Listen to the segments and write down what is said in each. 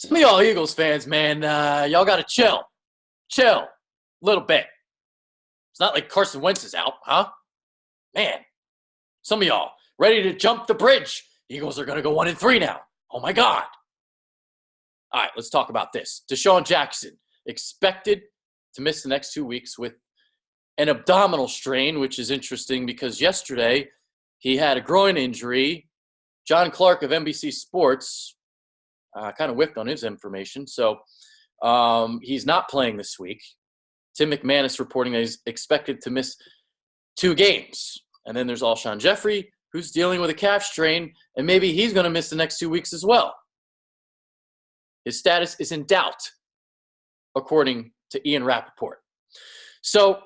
Some of y'all Eagles fans, man, y'all got to chill, a little bit. It's not like Carson Wentz is out, huh? Man, some of y'all ready to jump the bridge. Eagles are going to go 1-3 now. Oh my God! All right, let's talk about this. Deshaun Jackson expected to miss the next 2 weeks with an abdominal strain, which is interesting because yesterday he had a groin injury. John Clark of NBC Sports kind of whiffed on his information. So he's not playing this week. Tim McManus reporting that he's expected to miss 2 games. And then there's Alshon Jeffrey, who's dealing with a calf strain, and maybe he's going to miss the next 2 weeks as well. His status is in doubt, according to Ian Rappaport. So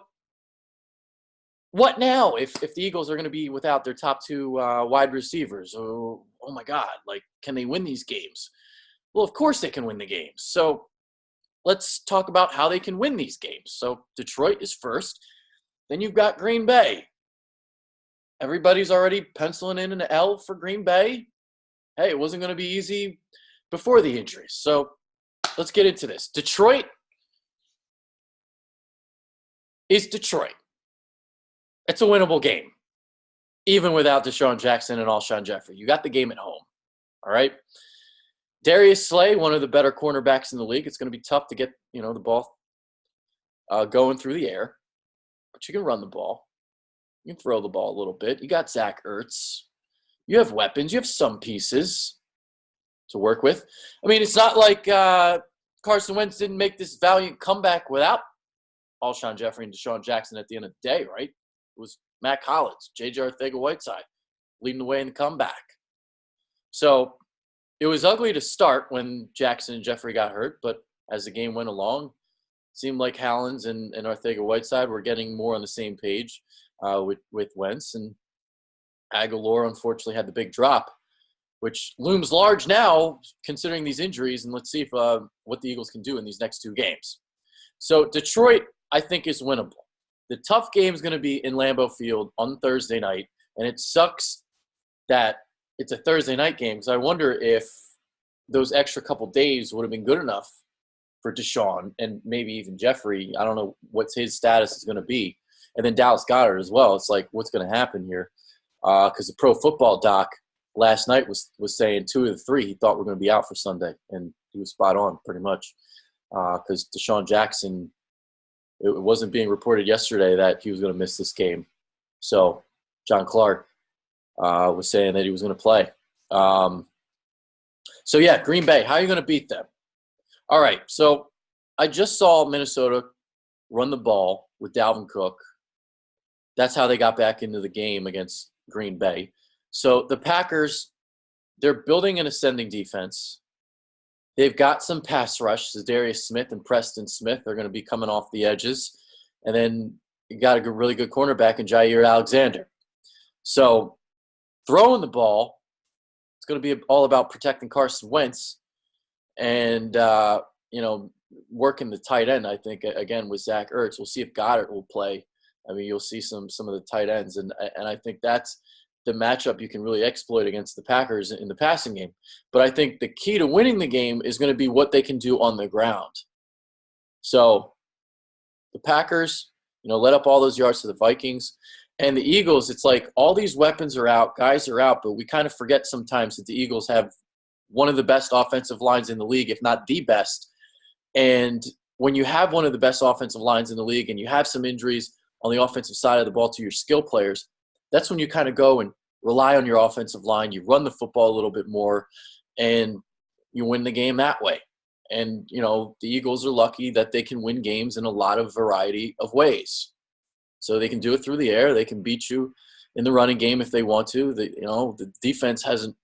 what now if the Eagles are going to be without their top 2 wide receivers? Oh my God, like, can they win these games? Well, of course they can win the games. So let's talk about how they can win these games. So Detroit is first. Then you've got Green Bay. Everybody's already penciling in an L for Green Bay. Hey, it wasn't going to be easy before the injuries. So let's get into this. Detroit is Detroit. It's a winnable game, even without Deshaun Jackson and Alshon Jeffrey. You got the game at home, all right? Darius Slay, one of the better cornerbacks in the league. It's going to be tough to get, the ball going through the air, but you can run the ball. You can throw the ball a little bit. You got Zach Ertz. You have weapons. You have some pieces to work with. I mean, it's not like Carson Wentz didn't make this valiant comeback without Alshon Jeffrey and Deshaun Jackson at the end of the day, right? It was Matt Collins, J.J. Arcega-Whiteside leading the way in the comeback. So it was ugly to start when Jackson and Jeffrey got hurt, but as the game went along, it seemed like Hollins and Arcega-Whiteside were getting more on the same page with Wentz. And Aguilar, unfortunately, had the big drop, which looms large now considering these injuries. And let's see if what the Eagles can do in these next 2 games. So Detroit, I think, is winnable. The tough game is going to be in Lambeau Field on Thursday night, and it sucks that it's a Thursday night game because I wonder if those extra couple days would have been good enough for Deshaun and maybe even Jeffrey. I don't know what his status is going to be. And then Dallas Goedert as well. It's like, what's going to happen here? Because the Pro Football Doc last night was saying 2 of the 3 he thought were going to be out for Sunday, and he was spot on pretty much because Deshaun Jackson, it wasn't being reported yesterday that he was going to miss this game. So John Clark was saying that he was going to play. So, yeah, Green Bay, how are you going to beat them? All right, so I just saw Minnesota run the ball with Dalvin Cook. That's how they got back into the game against Green Bay. So the Packers, they're building an ascending defense. They've got some pass rush. Darius Smith and Preston Smith are going to be coming off the edges. And then you got a really good cornerback in Jair Alexander. So throwing the ball, it's going to be all about protecting Carson Wentz and, working the tight end, I think, again, with Zach Ertz. We'll see if Goddard will play. I mean, you'll see some of the tight ends. And I think that's the matchup you can really exploit against the Packers in the passing game. But I think the key to winning the game is going to be what they can do on the ground. So the Packers, let up all those yards to the Vikings. And the Eagles, it's like all these weapons are out, guys are out, but we kind of forget sometimes that the Eagles have one of the best offensive lines in the league, if not the best. And when you have one of the best offensive lines in the league and you have some injuries on the offensive side of the ball to your skill players, that's when you kind of go and rely on your offensive line. You run the football a little bit more, and you win the game that way. And, the Eagles are lucky that they can win games in a lot of variety of ways. So they can do it through the air. They can beat you in the running game if they want to. The defense hasn't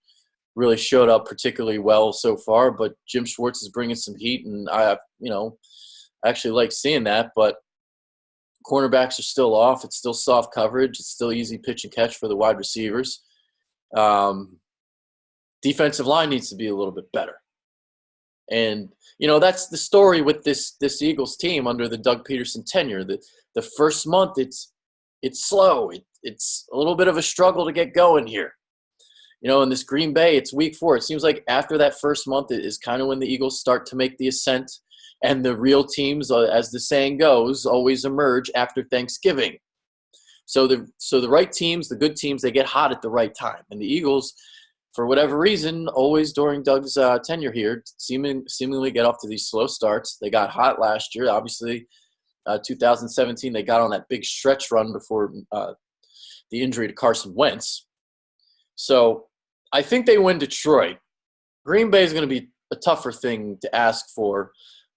really showed up particularly well so far, but Jim Schwartz is bringing some heat, and I actually like seeing that. But cornerbacks are still off. It's still soft coverage. It's still easy pitch and catch for the wide receivers. Defensive line needs to be a little bit better. And, that's the story with this Eagles team under the Doug Peterson tenure. The first month, it's slow. It's a little bit of a struggle to get going here. In this Green Bay, it's week 4. It seems like after that first month is kind of when the Eagles start to make the ascent, and the real teams, as the saying goes, always emerge after Thanksgiving. So the right teams, the good teams, they get hot at the right time. And the Eagles, for whatever reason, always during Doug's tenure here, seemingly get off to these slow starts. They got hot last year. Obviously, 2017, they got on that big stretch run before the injury to Carson Wentz. So I think they win Detroit. Green Bay is going to be a tougher thing to ask for.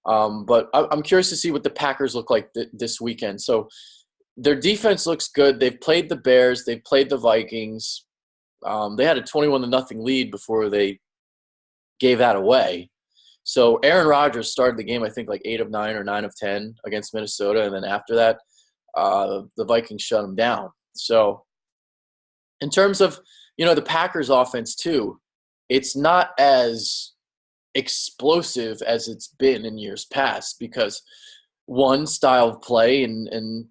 But I'm curious to see what the Packers look like this weekend. So their defense looks good. They've played the Bears. They've played the Vikings. They had a 21-0 lead before they gave that away. So Aaron Rodgers started the game, I think, like 8 of 9 or 9 of 10 against Minnesota. And then after that, the Vikings shut him down. So in terms of, the Packers offense too, it's not as explosive as it's been in years past because one, style of play and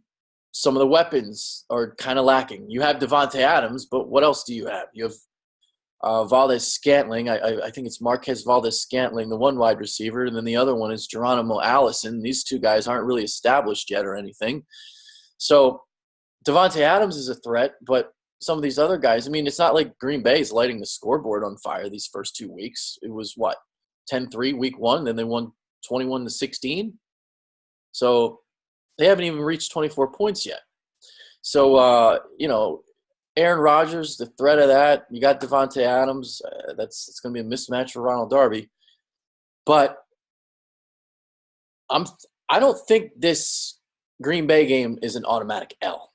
some of the weapons are kind of lacking. You have Devontae Adams, but what else do you have? You have Valdez-Scantling. I think it's Marquez Valdez-Scantling, the one wide receiver, and then the other one is Geronimo Allison. These two guys aren't really established yet or anything. So Devontae Adams is a threat, but some of these other guys, it's not like Green Bay is lighting the scoreboard on fire these first 2 weeks. It was, 10-3 week 1, then they won 21-16. So they haven't even reached 24 points yet. So, Aaron Rodgers, the threat of that. You got Devontae Adams. It's going to be a mismatch for Ronald Darby. But I don't think this Green Bay game is an automatic L.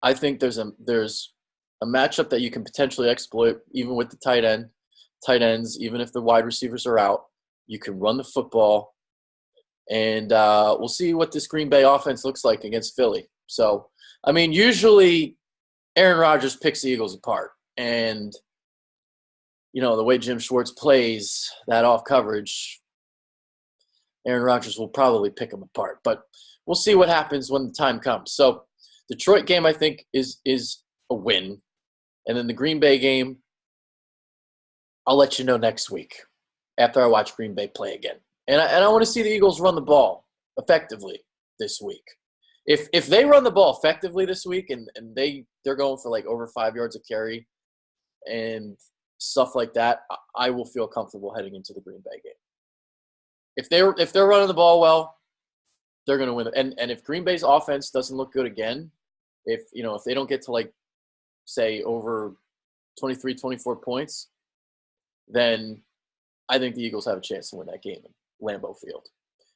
I think there's a matchup that you can potentially exploit, even with the tight ends, even if the wide receivers are out. You can run the football, and we'll see what this Green Bay offense looks like against Philly. So, usually Aaron Rodgers picks the Eagles apart, and the way Jim Schwartz plays that off coverage, Aaron Rodgers will probably pick them apart. But we'll see what happens when the time comes. So, Detroit game, I think, is a win. And then the Green Bay game, I'll let you know next week after I watch Green Bay play again. And I want to see the Eagles run the ball effectively this week. If they run the ball effectively this week and they're going for like over 5 yards a carry and stuff like that, I will feel comfortable heading into the Green Bay game. If they're running the ball well, they're going to win. And if Green Bay's offense doesn't look good again, if they don't get to like say over 23, 24 points, then I think the Eagles have a chance to win that game in Lambeau Field.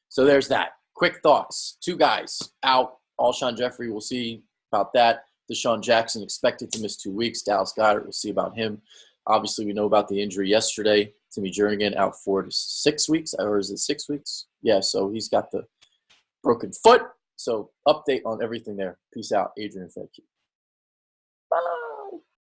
So there's that. Quick thoughts. 2 guys out. Alshon Jeffrey, we'll see about that. Deshaun Jackson expected to miss 2 weeks. Dallas Goedert, we'll see about him. Obviously, we know about the injury yesterday. Timmy Jernigan out 4 to 6 weeks, or is it 6 weeks? Yeah, so he's got the broken foot. So update on everything there. Peace out. Adrian Fedkiw.